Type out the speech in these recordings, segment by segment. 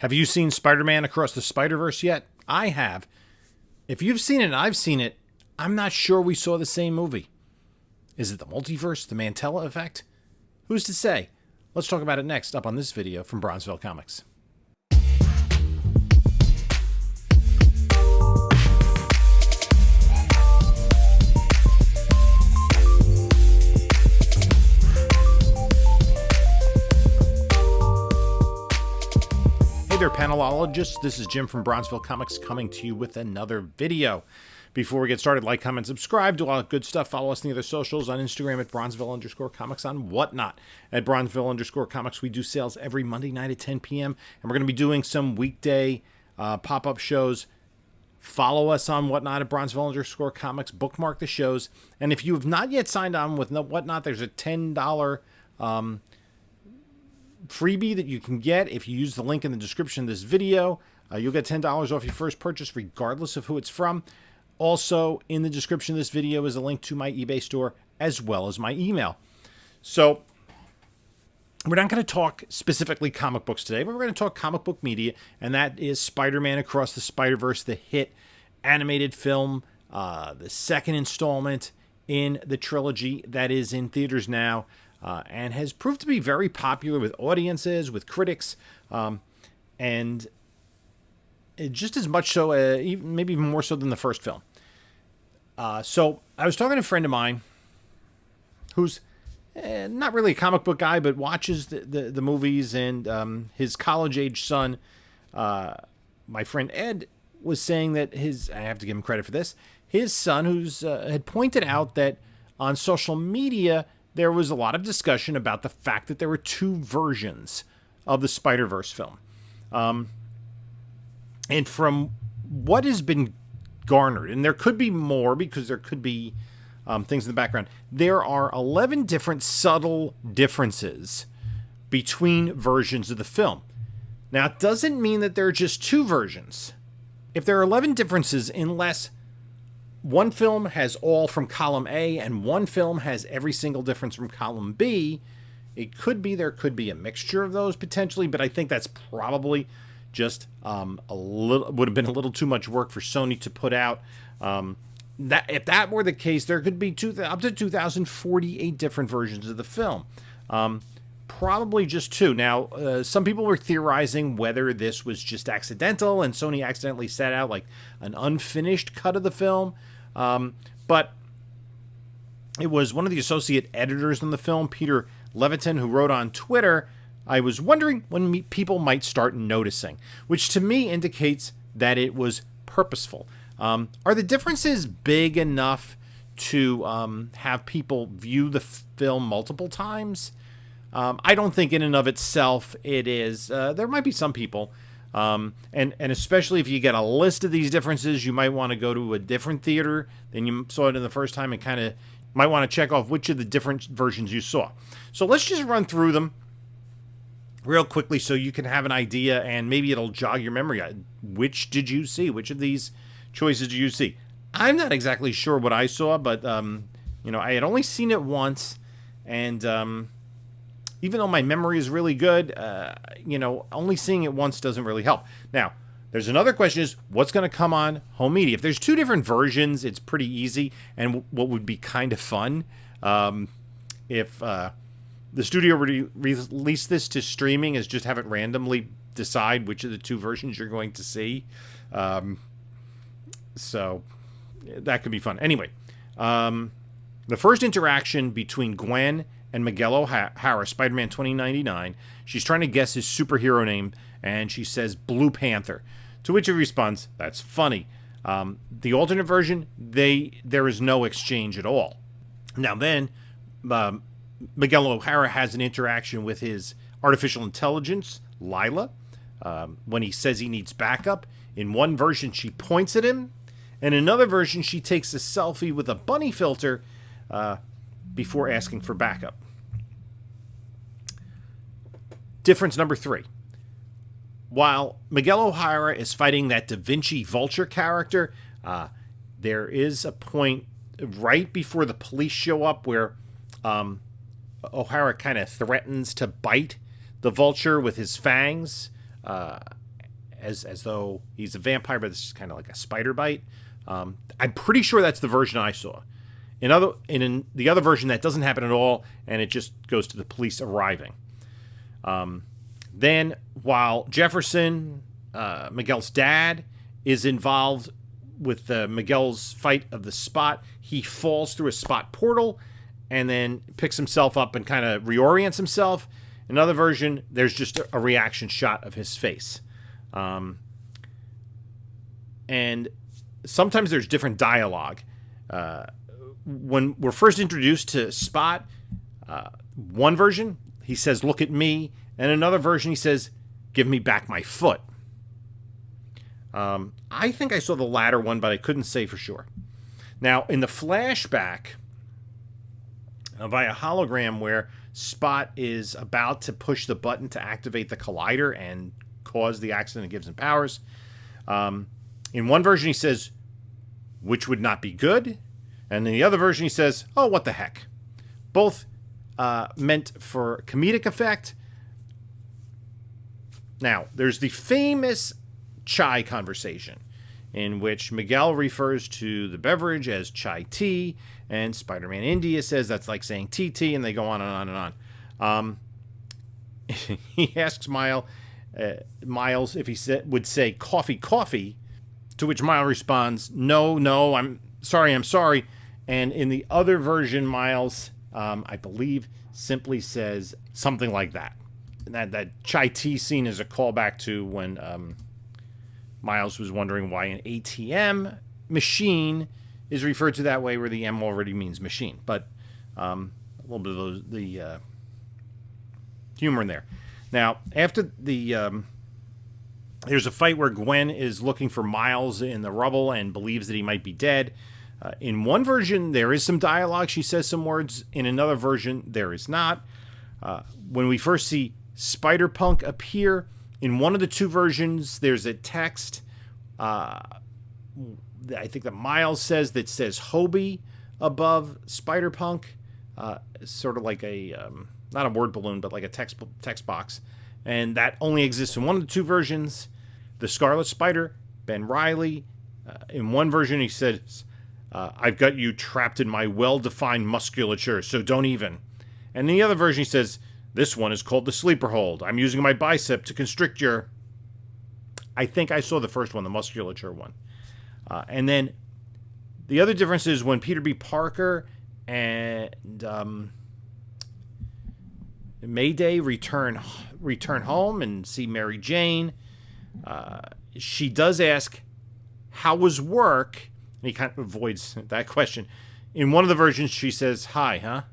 Have you seen Spider-Man Across the Spider-Verse yet? I have. If you've seen it and I've seen it, I'm not sure we saw the same movie. Is it the multiverse, the Mandela effect? Who's to say? Let's talk about it next up on this video from Bronzeville Comics. Hey there, panelologists. This is Jim from Bronzeville Comics coming to you with another video. Before we get started, like, comment, subscribe, do all that good stuff. Follow us on the other socials on Instagram at Bronzeville_Comics, on Whatnot at Bronzeville_Comics. We do sales every Monday night at 10 p.m. And we're going to be doing some weekday pop-up shows. Follow us on Whatnot at Bronzeville_Comics. Bookmark the shows. And if you have not yet signed on with Whatnot, there's a $10 freebie that you can get if you use the link in the description of this video. You'll get $10 off your first purchase regardless of who it's from. Also, in the description of this video is a link to my eBay store as well as my email. So, we're not going to talk specifically comic books today, but we're going to talk comic book media, and that is Spider-Man Across the Spider-Verse, the hit animated film, the second installment in the trilogy that is in theaters now. And has proved to be very popular with audiences, with critics, and just as much so, maybe even more so than the first film. So I was talking to a friend of mine who's not really a comic book guy, but watches the movies, and his college-age son, my friend Ed, was saying that I have to give him credit for this, his son had pointed out that on social media, there was a lot of discussion about the fact that there were two versions of the Spider-Verse film. And from what has been garnered, and there could be more because there could be things in the background, there are 11 different subtle differences between versions of the film. Now, it doesn't mean that there are just two versions. If there are 11 differences, unless one film has all from column A and one film has every single difference from column B, it could be there could be a mixture of those potentially, but I think that's probably just would have been a little too much work for Sony to put out. That if that were the case, there could be up to 2,048 different versions of the film. Probably just two. Now, some people were theorizing whether this was just accidental and Sony accidentally set out like an unfinished cut of the film. But it was one of the associate editors on the film, Peter Leviton, who wrote on Twitter, "I was wondering when people might start noticing," which to me indicates that it was purposeful. Are the differences big enough to have people view the film multiple times? I don't think in and of itself it is. There might be some people, and especially if you get a list of these differences, you might want to go to a different theater than you saw it in the first time and kind of might want to check off which of the different versions you saw. So let's just run through them real quickly so you can have an idea, and maybe it'll jog your memory. Which did you see? Which of these choices did you see? I'm not exactly sure what I saw, but I had only seen it once, and even though my memory is really good, only seeing it once doesn't really help. Now, there's another question is, what's going to come on home media? If there's two different versions, it's pretty easy. And what would be kind of fun, if the studio released this to streaming, is just have it randomly decide which of the two versions you're going to see. So that could be fun. Anyway, the first interaction between Gwen and Miguel O'Hara, Spider-Man 2099, she's trying to guess his superhero name, and she says Blue Panther, to which he responds, "That's funny." The alternate version, there is no exchange at all. Now then, Miguel O'Hara has an interaction with his artificial intelligence, Lila, when he says he needs backup. In one version, she points at him, and in another version, she takes a selfie with a bunny filter before asking for backup. Difference number 3. While Miguel O'Hara is fighting that Da Vinci Vulture character, there is a point right before the police show up where O'Hara kind of threatens to bite the Vulture with his fangs. as though he's a vampire, but it's kind of like a spider bite. I'm pretty sure that's the version I saw. In the other version, that doesn't happen at all, and it just goes to the police arriving. Then, while Jefferson, Miguel's dad, is involved with Miguel's fight of the Spot, he falls through a Spot portal and then picks himself up and kind of reorients himself. Another version, there's just a reaction shot of his face. And sometimes there's different dialogue. When we're first introduced to Spot, one version, he says, "Look at me." And another version, he says, "Give me back my foot." I think I saw the latter one, but I couldn't say for sure. Now, in the flashback, via hologram, where Spot is about to push the button to activate the collider and cause the accident and gives him powers, in one version he says, "Which would not be good," and in the other version he says, "Oh, what the heck." Both meant for comedic effect. Now, there's the famous chai conversation, in which Miguel refers to the beverage as chai tea, and Spider-Man India says that's like saying TT, and they go on and on and on. He asks Miles if he would say coffee, to which Miles responds, no, I'm sorry. And in the other version, Miles, I believe, simply says something like that. And that chai tea scene is a callback to when Miles was wondering why an ATM machine is referred to that way, where the M already means machine. But a little bit of the humor in there. Now, after there's a fight where Gwen is looking for Miles in the rubble and believes that he might be dead. In one version, there is some dialogue. She says some words. In another version, there is not. When we first see Spider-Punk appear, in one of the two versions, there's a text, I think that Miles says, that says Hobie above Spider-Punk, sort of like a, not a word balloon, but like a text box. And that only exists in one of the two versions. The Scarlet Spider, Ben Reilly, in one version he says, "I've got you trapped in my well-defined musculature, so don't even." And in the other version he says, "This one is called the sleeper hold. I'm using my bicep to constrict your..." I think I saw the first one, the musculature one. And then the other difference is when Peter B. Parker and Mayday return home and see Mary Jane, she does ask, "How was work?" And he kind of avoids that question. In one of the versions, she says, "Hi, huh?"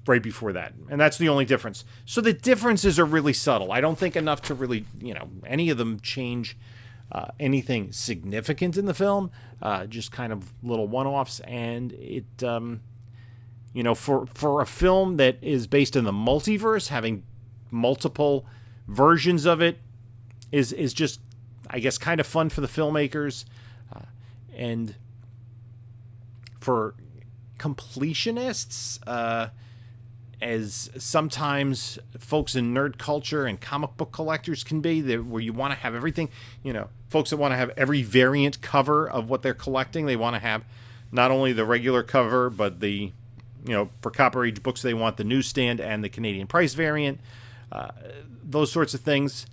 Right before that. And that's the only difference. So the differences are really subtle. I don't think enough to really, any of them change anything significant in the film. Just kind of little one-offs. And it, for a film that is based in the multiverse, having multiple versions of it is just, I guess, kind of fun for the filmmakers. And for completionists, as sometimes folks in nerd culture and comic book collectors can be, where you want to have everything, folks that want to have every variant cover of what they're collecting. They want to have not only the regular cover, but the, for Copper Age books, they want the newsstand and the Canadian price variant, those sorts of things.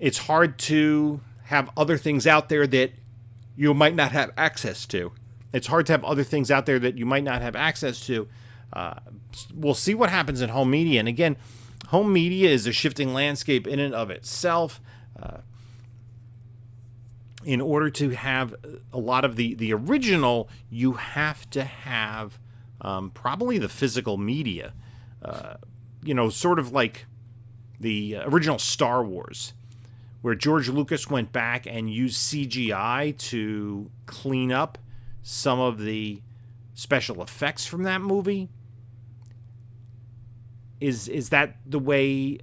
It's hard to have other things out there that you might not have access to. It's hard to have other things out there that you might not have access to. We'll see what happens in home media. And again, home media is a shifting landscape in and of itself. In order to have a lot of the original, you have to have probably the physical media. Sort of like the original Star Wars, where George Lucas went back and used CGI to clean up some of the special effects from that movie. Is that the way,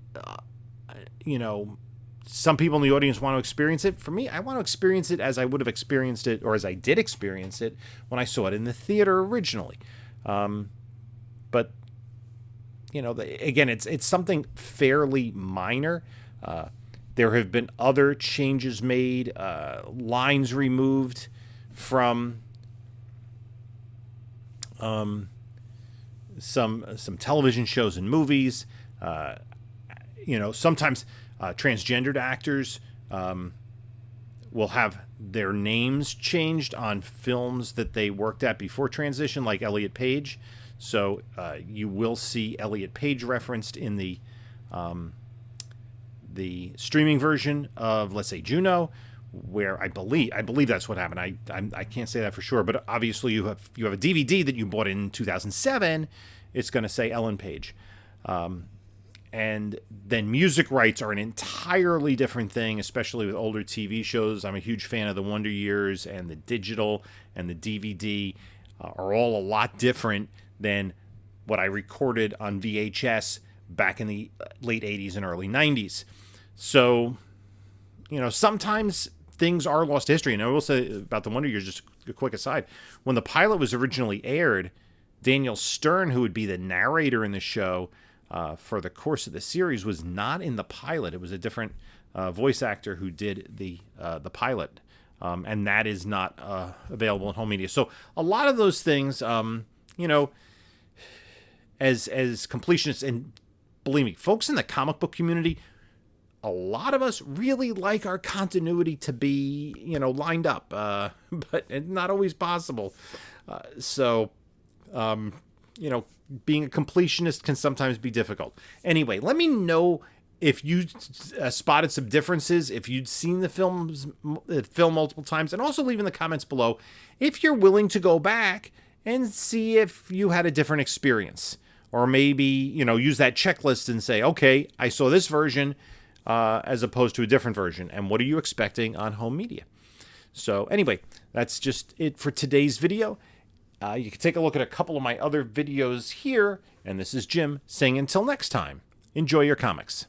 some people in the audience want to experience it? For me, I want to experience it as I would have experienced it, or as I did experience it when I saw it in the theater originally. But, again, it's something fairly minor. There have been other changes made, lines removed from some television shows and movies. Sometimes transgendered actors will have their names changed on films that they worked at before transition, like Elliot Page. So you will see Elliot Page referenced in the streaming version of, let's say, Juno, where I believe that's what happened. I can't say that for sure, but obviously you have a DVD that you bought in 2007. It's going to say Ellen Page. And then music rights are an entirely different thing, especially with older TV shows. I'm a huge fan of the Wonder Years, and the digital and the DVD are all a lot different than what I recorded on VHS back in the late 80s and early 90s. So, sometimes things are lost to history. And I will say about the Wonder Years, just a quick aside, when the pilot was originally aired, Daniel Stern, who would be the narrator in the show for the course of the series, was not in the pilot. It was a different voice actor who did the pilot, and that is not available in home media. So a lot of those things, as completionists, and believe me, folks in the comic book community, a lot of us really like our continuity to be, lined up, but it's not always possible. Being a completionist can sometimes be difficult. Anyway, let me know if you spotted some differences, if you'd seen the film multiple times, and also leave in the comments below if you're willing to go back and see if you had a different experience. Or maybe, use that checklist and say, okay, I saw this version as opposed to a different version. And what are you expecting on home media? So anyway, that's just it for today's video. You can take a look at a couple of my other videos here. And this is Jim saying until next time, enjoy your comics.